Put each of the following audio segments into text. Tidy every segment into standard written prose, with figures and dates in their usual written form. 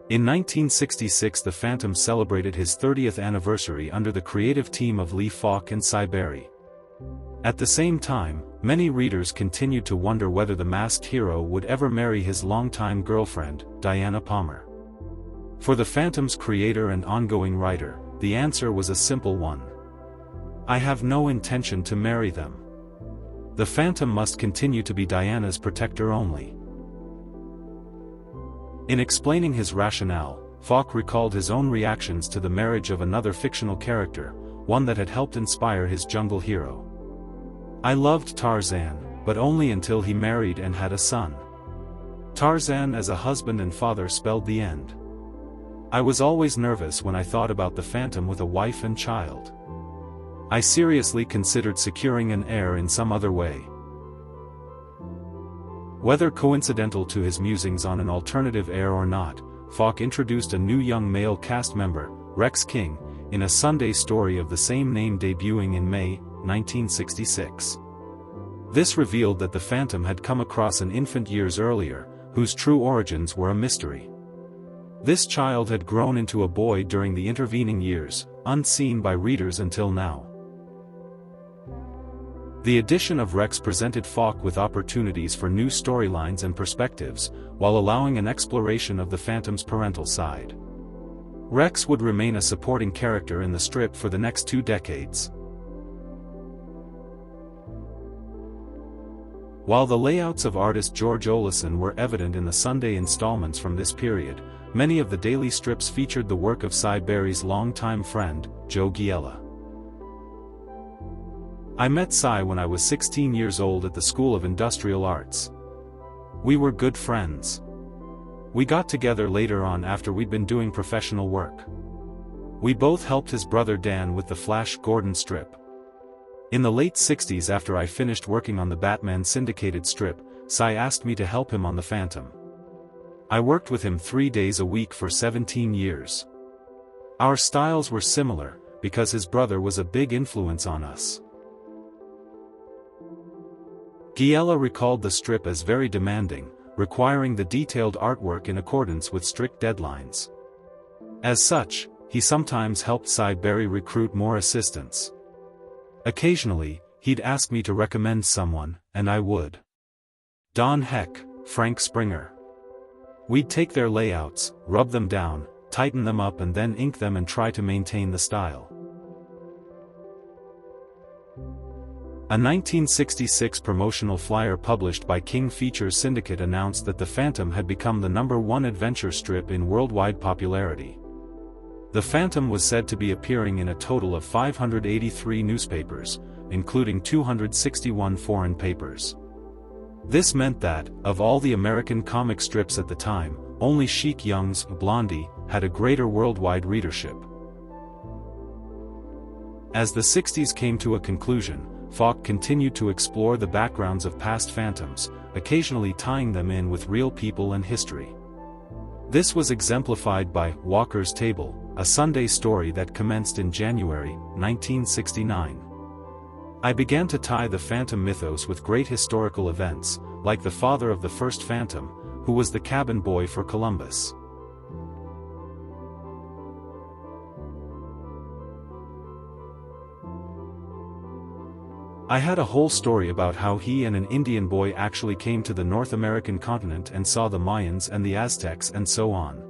In 1966, the Phantom celebrated his 30th anniversary under the creative team of Lee Falk and Cy Berry. At the same time, many readers continued to wonder whether the masked hero would ever marry his longtime girlfriend, Diana Palmer. For the Phantom's creator and ongoing writer, the answer was a simple one. I have no intention to marry them. The Phantom must continue to be Diana's protector only. In explaining his rationale, Falk recalled his own reactions to the marriage of another fictional character, one that had helped inspire his jungle hero. I loved Tarzan, but only until he married and had a son. Tarzan as a husband and father spelled the end. I was always nervous when I thought about the Phantom with a wife and child. I seriously considered securing an heir in some other way. Whether coincidental to his musings on an alternative heir or not, Falk introduced a new young male cast member, Rex King, in a Sunday story of the same name debuting in May 1966. This revealed that the Phantom had come across an infant years earlier, whose true origins were a mystery. This child had grown into a boy during the intervening years, unseen by readers until now. The addition of Rex presented Falk with opportunities for new storylines and perspectives, while allowing an exploration of the Phantom's parental side. Rex would remain a supporting character in the strip for the next 2 decades. While the layouts of artist George Oleson were evident in the Sunday installments from this period, many of the daily strips featured the work of Cy Berry's longtime friend, Joe Giella. I met Cy when I was 16 years old at the School of Industrial Arts. We were good friends. We got together later on after we'd been doing professional work. We both helped his brother Dan with the Flash Gordon strip. In the late 60s, after I finished working on the Batman syndicated strip, Cy asked me to help him on the Phantom. I worked with him 3 days a week for 17 years. Our styles were similar, because his brother was a big influence on us. Giella recalled the strip as very demanding, requiring the detailed artwork in accordance with strict deadlines. As such, he sometimes helped Cy Berry recruit more assistants. Occasionally, he'd ask me to recommend someone, and I would. Don Heck, Frank Springer. We'd take their layouts, rub them down, tighten them up and then ink them and try to maintain the style. A 1966 promotional flyer published by King Features Syndicate announced that the Phantom had become the #1 adventure strip in worldwide popularity. The Phantom was said to be appearing in a total of 583 newspapers, including 261 foreign papers. This meant that, of all the American comic strips at the time, only Chic Young's Blondie had a greater worldwide readership. As the 60s came to a conclusion, Falk continued to explore the backgrounds of past Phantoms, occasionally tying them in with real people and history. This was exemplified by Walker's Table, a Sunday story that commenced in January 1969. I began to tie the Phantom mythos with great historical events, like the father of the first Phantom, who was the cabin boy for Columbus. I had a whole story about how he and an Indian boy actually came to the North American continent and saw the Mayans and the Aztecs and so on.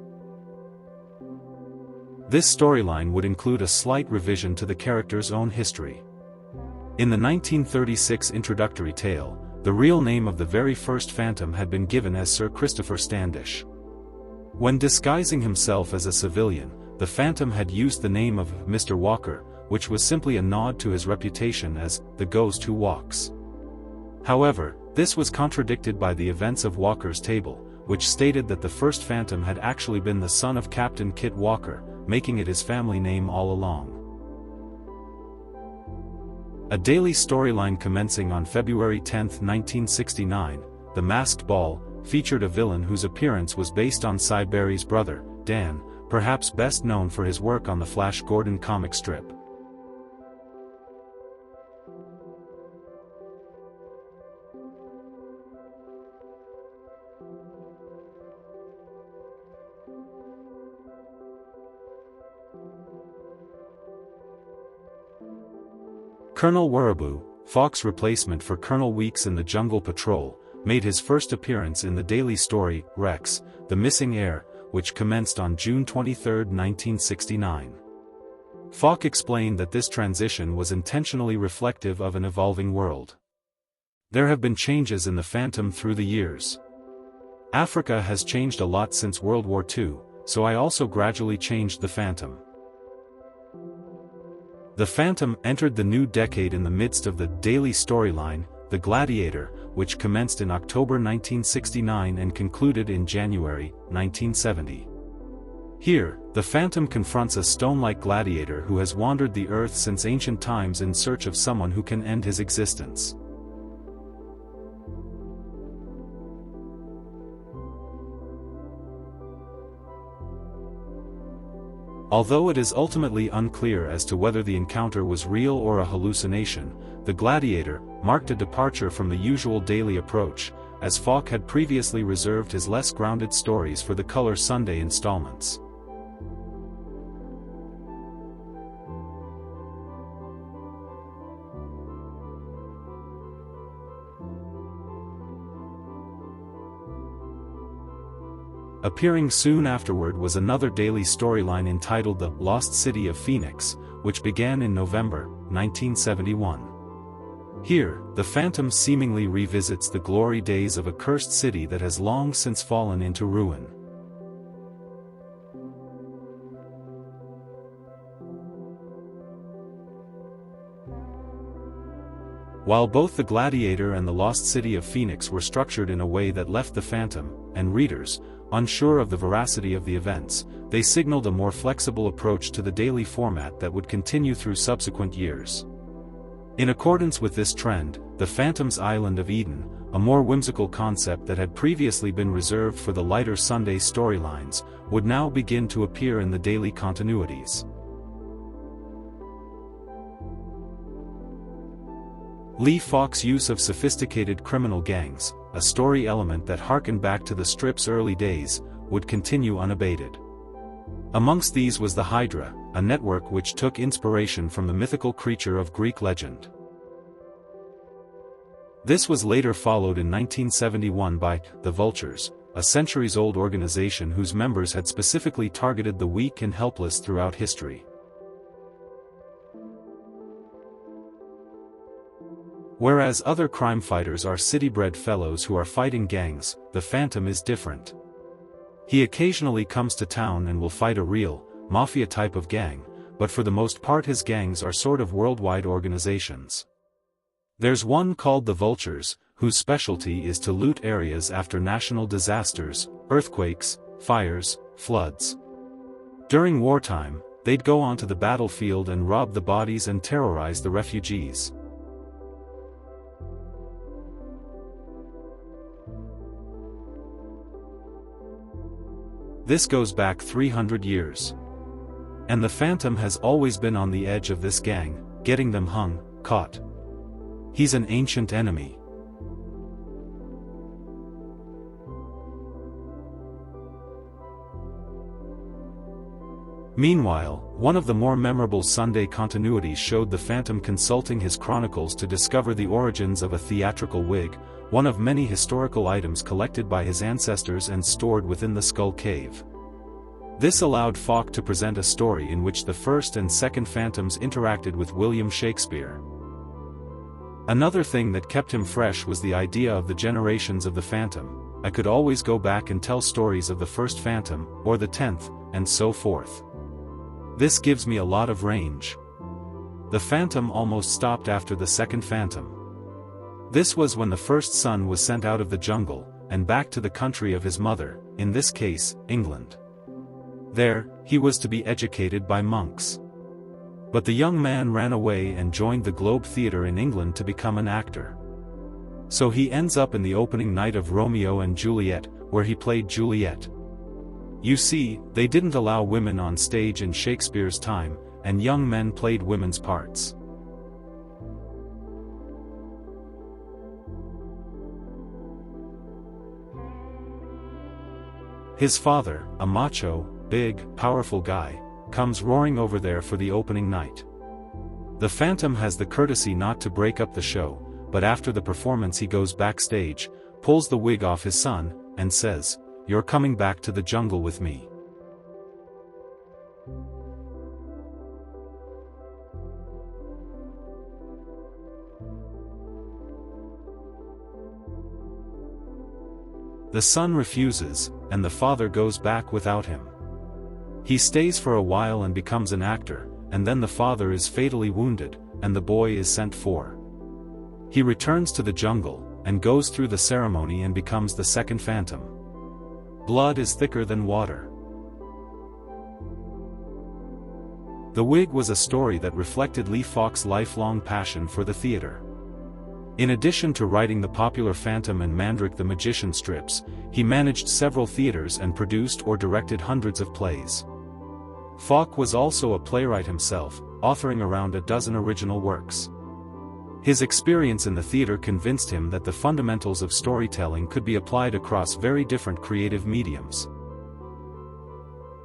This storyline would include a slight revision to the character's own history. In the 1936 introductory tale, the real name of the very first Phantom had been given as Sir Christopher Standish. When disguising himself as a civilian, the Phantom had used the name of Mr. Walker, which was simply a nod to his reputation as the ghost who walks. However, this was contradicted by the events of Walker's Table, which stated that the first Phantom had actually been the son of Captain Kit Walker, making it his family name all along. A daily storyline commencing on February 10, 1969, The Masked Ball, featured a villain whose appearance was based on Cy Berry's brother, Dan, perhaps best known for his work on the Flash Gordon comic strip. Colonel Wehraboo, Falk's replacement for Colonel Weeks in the Jungle Patrol, made his first appearance in the daily story, Rex, the Missing Heir, which commenced on June 23, 1969. Falk explained that this transition was intentionally reflective of an evolving world. There have been changes in the Phantom through the years. Africa has changed a lot since World War II, so I also gradually changed the Phantom. The Phantom entered the new decade in the midst of the daily storyline, The Gladiator, which commenced in October 1969 and concluded in January 1970. Here, the Phantom confronts a stone-like gladiator who has wandered the earth since ancient times in search of someone who can end his existence. Although it is ultimately unclear as to whether the encounter was real or a hallucination, The Gladiator marked a departure from the usual daily approach, as Falk had previously reserved his less grounded stories for the Color Sunday installments. Appearing soon afterward was another daily storyline entitled The Lost City of Phoenix, which began in November 1971. Here, the Phantom seemingly revisits the glory days of a cursed city that has long since fallen into ruin. While both The Gladiator and The Lost City of Phoenix were structured in a way that left the Phantom, and readers, unsure of the veracity of the events, they signaled a more flexible approach to the daily format that would continue through subsequent years. In accordance with this trend, the Phantom's Island of Eden, a more whimsical concept that had previously been reserved for the lighter Sunday storylines, would now begin to appear in the daily continuities. Lee Falk's use of sophisticated criminal gangs, a story element that harkened back to the strip's early days, would continue unabated. Amongst these was the Hydra, a network which took inspiration from the mythical creature of Greek legend. This was later followed in 1971 by The Vultures, a centuries-old organization whose members had specifically targeted the weak and helpless throughout history. Whereas other crime fighters are city-bred fellows who are fighting gangs, the Phantom is different. He occasionally comes to town and will fight a real, mafia type of gang, but for the most part his gangs are sort of worldwide organizations. There's one called the Vultures, whose specialty is to loot areas after national disasters, earthquakes, fires, floods. During wartime, they'd go onto the battlefield and rob the bodies and terrorize the refugees. This goes back 300 years. And the Phantom has always been on the edge of this gang, getting them hung, caught. He's an ancient enemy. Meanwhile, one of the more memorable Sunday continuities showed the Phantom consulting his chronicles to discover the origins of a theatrical wig, one of many historical items collected by his ancestors and stored within the Skull Cave. This allowed Falk to present a story in which the first and second Phantoms interacted with William Shakespeare. Another thing that kept him fresh was the idea of the generations of the Phantom. I could always go back and tell stories of the first Phantom, or the 10th, and so forth. This gives me a lot of range. The Phantom almost stopped after the second Phantom. This was when the first son was sent out of the jungle, and back to the country of his mother, in this case, England. There, he was to be educated by monks. But the young man ran away and joined the Globe Theatre in England to become an actor. So he ends up in the opening night of Romeo and Juliet, where he played Juliet. You see, they didn't allow women on stage in Shakespeare's time, and young men played women's parts. His father, a macho, big, powerful guy, comes roaring over there for the opening night. The Phantom has the courtesy not to break up the show, but after the performance he goes backstage, pulls the wig off his son, and says, "You're coming back to the jungle with me." The son refuses, and the father goes back without him. He stays for a while and becomes an actor, and then the father is fatally wounded, and the boy is sent for. He returns to the jungle, and goes through the ceremony and becomes the second Phantom. Blood is thicker than water. The Wig was a story that reflected Lee Falk's lifelong passion for the theater. In addition to writing the popular Phantom and Mandrake the Magician strips, he managed several theaters and produced or directed hundreds of plays. Falk was also a playwright himself, authoring around a dozen original works. His experience in the theater convinced him that the fundamentals of storytelling could be applied across very different creative mediums.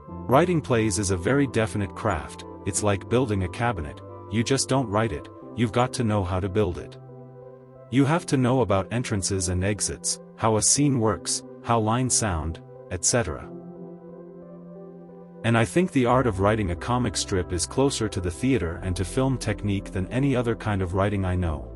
Writing plays is a very definite craft. It's like building a cabinet. You just don't write it, you've got to know how to build it. You have to know about entrances and exits, how a scene works, how lines sound, etc. And I think the art of writing a comic strip is closer to the theater and to film technique than any other kind of writing I know.